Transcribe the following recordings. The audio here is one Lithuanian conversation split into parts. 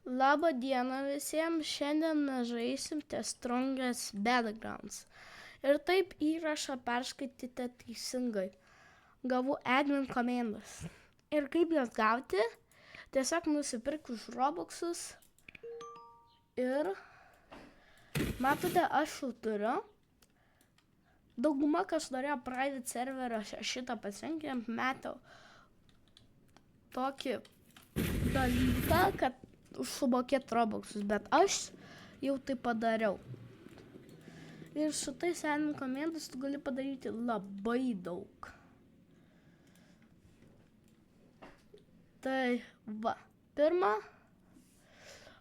Labą dieną visiems, šiandien mes žaisim The Strongest Battlegrounds. Ir taip įrašą perskaityti teisingai. Gavau admin komandas. Ir kaip jas gauti? Tiesiog nusipirkti už Robuxus. Ir matote, aš jau turiu. Dauguma, kas norėjo pradėti serverio šitą pasirinkimą, metau tokį dalyką, kad sumokėti Robuxus, bet aš jau tai padariau. Ir su tais admin komandas tu gali padaryti labai daug. Tai va, pirma,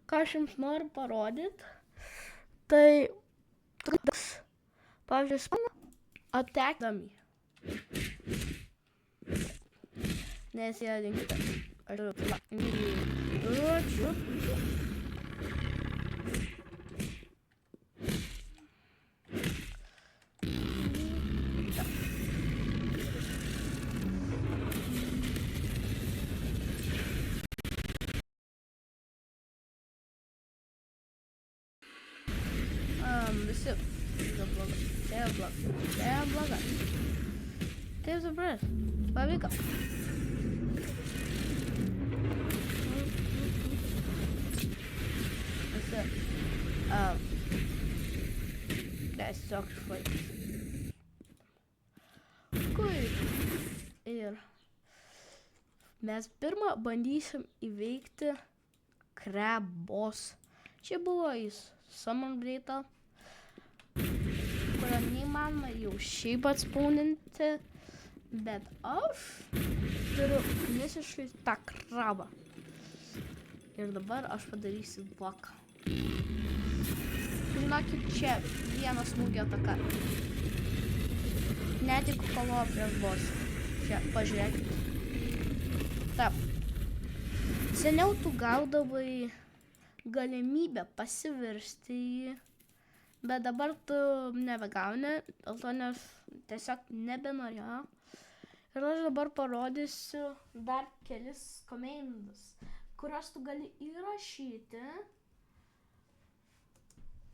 ką aš jums noriu parodyti, tai pavyzdžiui, attack-dami. Nes jie linkite. Visi. Tai bloga. Taip supras. Pavyko. Tiesiog švaitas. Ir mes pirmą bandysim įveikti Crab Boss. Čia buvo jis Summon Greatą, kurio neįmanoma jau šiaip atspauninti, bet aš turiu visiškai tą krabą. Ir dabar aš padarysiu bloką. Žinokit, čia vienas smūgio ataka. Net jeigu kovoja prieš bossą. Čia, pažiūrėkit. Taip. Seniau tu gaudavai galimybę pasiversti jį, bet dabar tu nebegauni, dėl to nes tiesiog nebenorėjo. Ir aš dabar parodysiu dar kelis komandas, kurias tu gali įrašyti.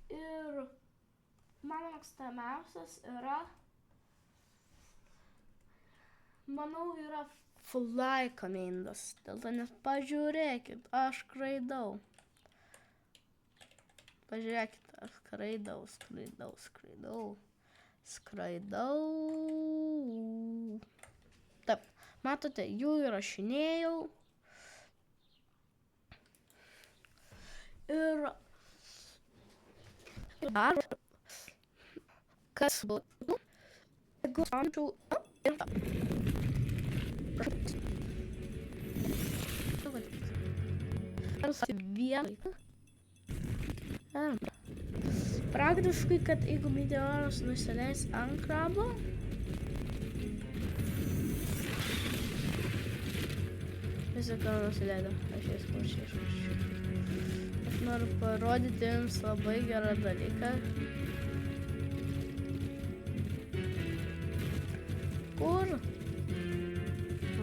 Ir mano mėgstamiausias yra, yra fly komandos. Dėl to nes pažiūrėkit, aš skraidau. Pažiūrėkit, aš skraidau. Taip, matote, jų įrašinėjau. Ir dar, kas būtų, jeigu ančiau vieną. Praktiškai, kad jeigu meteoras nusileis ant krabo, viską nusileido. Aš noriu parodyti jums labai gerą dalyką. Kur?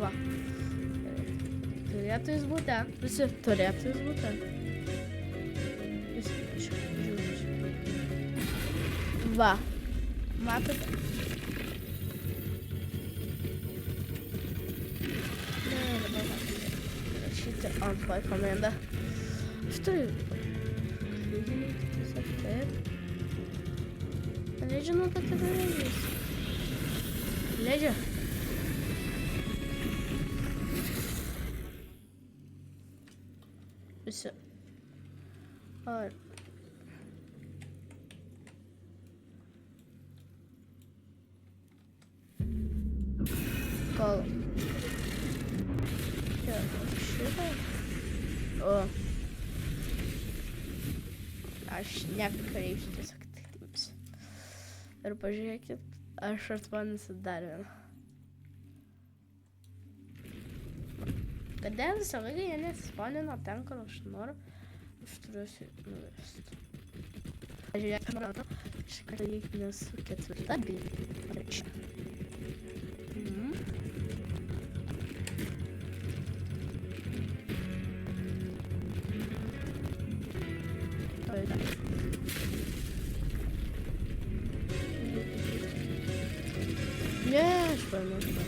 Va. Turėtų jis būti. Visi turėtų jis būti. Va, matote? Rašyti antroji komanda. Aš turiu. Tiesiog taip. Leidžia nuo tokio dalykės. Leidžia. Visi. Ar. Kol. Čia šitą. O. Aš nekreipsiu tiesiog taip. Ir pažiūrėkit, aš atspauninsiu dar vieną. Kodėl visą laiką jie nesispaunina ten, kur aš noriu, aš turiuosi nuvesti. Pažiūrėkit, šitą reikia nesu ketvirta, bet čia. Šalia. Ne, aš pamiršau.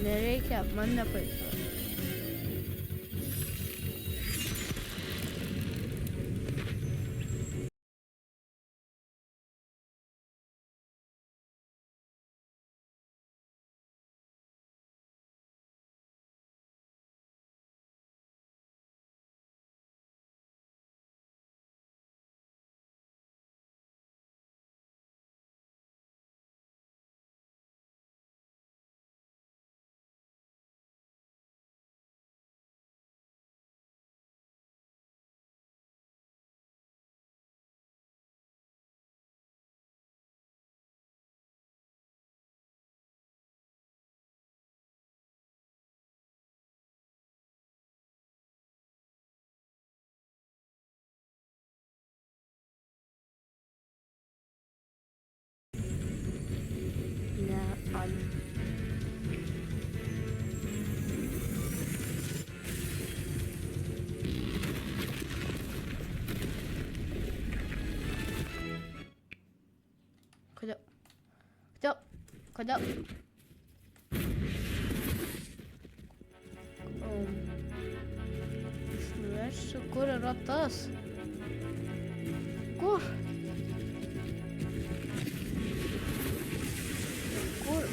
Nereikia, man nepavyko. Ne, an. Kodėl? Išnuversiu, kur yra tas? Kur? Kur?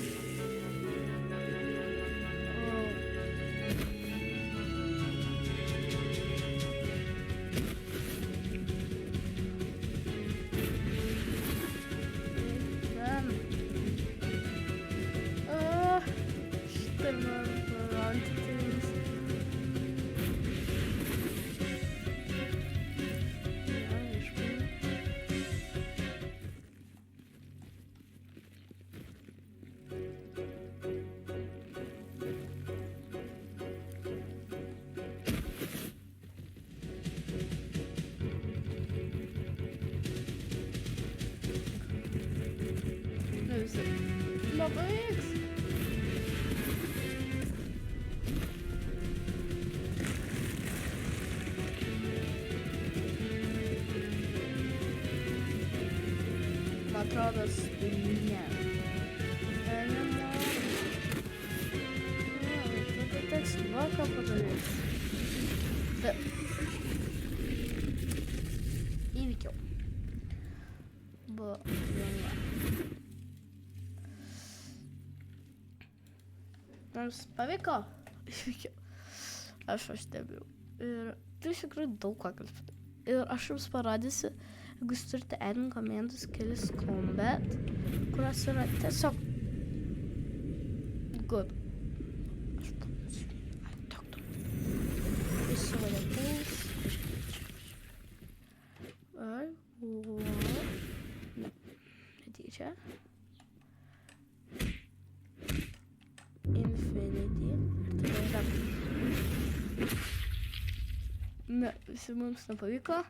Pabaigs. Man atrodo, ne. Nenoriu. Tai teks ką padaryti. Įvykiau. Buvo lengva. Nors pavyko. Įvykiau. Aš stebėjau. Ir tai iš tikrųjų daug ką gali padaryti. Ir aš jums parodysiu, jeigu jūs turite admin komandos kelis combat, kurios yra tiesiog good. Aš pamatysiu. Visų vadėtais. Ne. Netyčia. Infinity. Ne, visi mums nepavyko.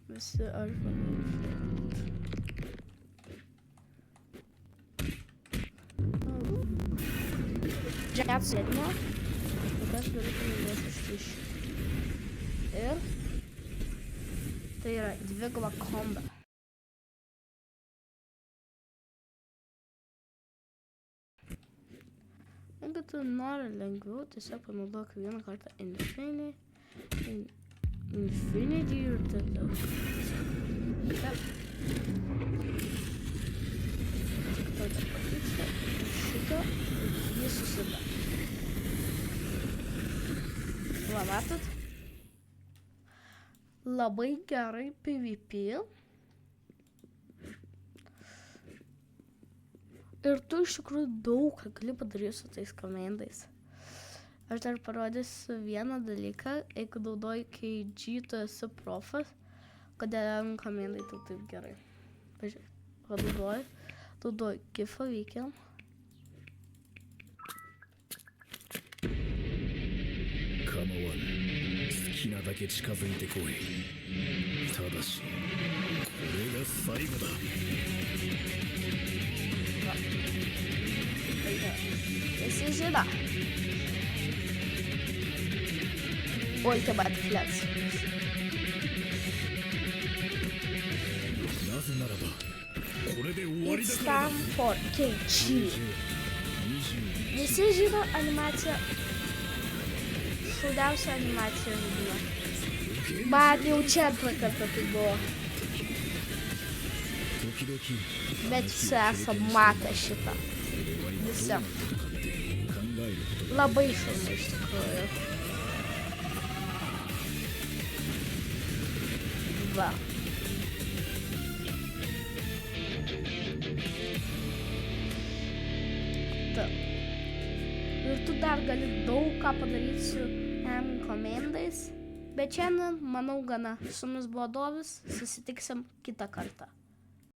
Visi aš Džet sėdimo. Bet aš galiu paminėti iš ir tai yra dviguba komba. Jeigu tu nori lengviau, tiesiog panaudok vieną kartą Infinity ir tada. Tada pakeičia šitą ir jį susideda. Va, matot? Labai gerai PvP. Ir tu iš tikrųjų daug ką gali padaryti su tais komandais. Aš dar parodysiu vieną dalyką, jeigu naudoji KG, tu esi profas, kodėl komandai tau taip gerai. Pažiūrėk, naudoji gifą veikiam. 構わぬ。好きなだけ近づいてこい。ただし Visi žino. Ultimate Flex. It's time for KG. Visi žino animaciją. Šauliausia animacija žaidime. Bet jau čia antrą kartą tai buvo. Bet visi esam matę šitą. Visi. Labai šaunu iš tikrųjų. Va. Ir tu dar gali daug ką padaryti su komendais. Bet šiandien, manau, gana. Su jumis buvo Dovis. Susitiksim kitą kartą.